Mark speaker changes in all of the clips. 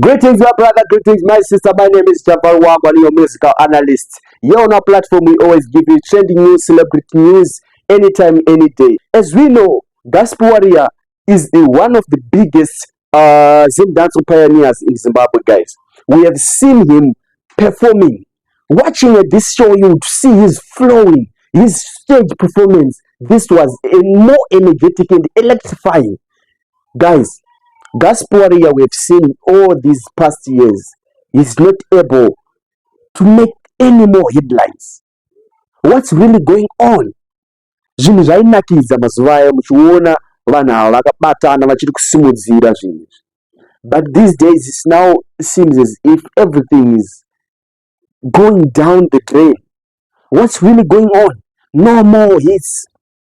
Speaker 1: Greetings, my brother. Greetings, my sister. My name is Jafar Wagwan, your musical analyst. Here on our platform, we always give you trending news, celebrity news, anytime, any day. As we know, Guspy is one of the biggest ZIMDANCEHALL pioneers in Zimbabwe, guys. We have seen him performing. Watching at this show, you would see his flowing, his stage performance. This was more energetic and electrifying. Guys, Guspy we've seen all these past years is not able to make any more headlines. What's really going on? Zvinhu zvainakiza mazuva aya muchiona vanhu ava vakabatana vachiri kusimudzira zvinhu. But these days it now seems as if everything is going down the drain. What's really going on? No more hits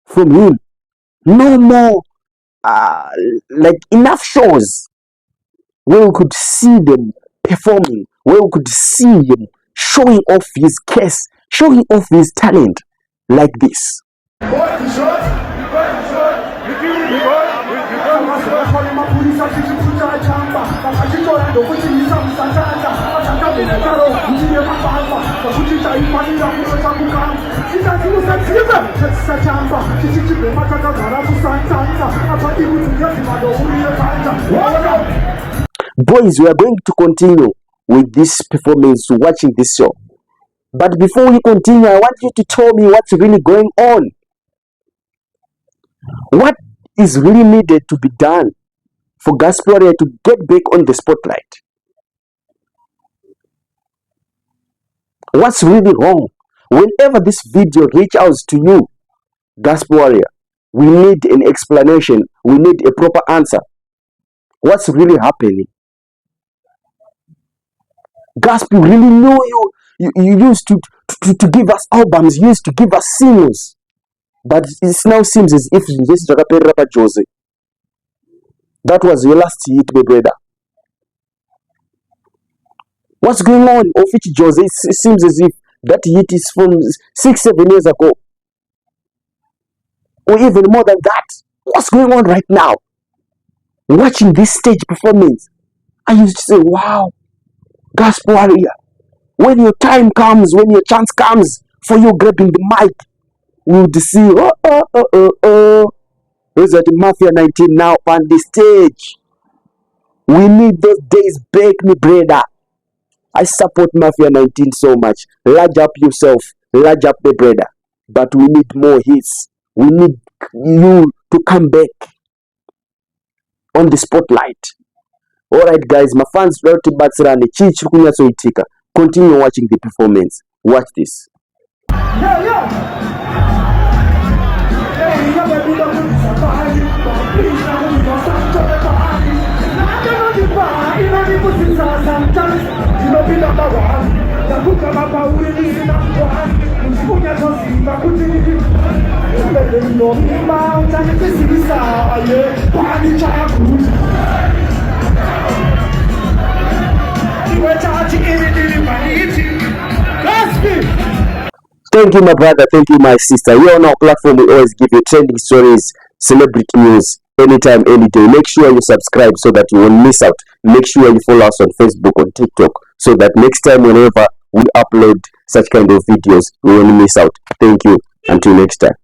Speaker 1: from him. No more like enough shows where we could see them performing, where we could see him showing off his case, showing off his talent like this. Boys, we are going to continue with this performance, watching this show. But before we continue, I want you to tell me what's really going on. What is really needed to be done for Guspy to get back on the spotlight? What's really wrong? Whenever this video reaches out to you, Guspy, we need an explanation. We need a proper answer. What's really happening? Guspy really knew you used to give us albums, you used to give us singles. But it now seems as if this Jose. That was your last hit, my brother. What's going on? Of which Jose, it seems as if that hit is from 6-7 years ago. Or even more than that. What's going on right now? Watching this stage performance, I used to say, wow, Guspy, when your time comes, when your chance comes for you grabbing the mic, we would see, who's at the Mafia 19 now on the stage. We need those days back, my brother. I support Mafia 19 so much. Large up yourself, large up the brother. But we need more hits. We need you to come back on the spotlight. Alright guys, my fans, continue watching the performance. Watch this. Thank you, my brother. Thank you, my sister. Here on our platform, we always give you trending stories, celebrity news, anytime, any day. Make sure you subscribe so that you won't miss out. Make sure you follow us on Facebook, on TikTok, so that next time, whenever we upload such kind of videos, we won't miss out. Thank you. Until next time.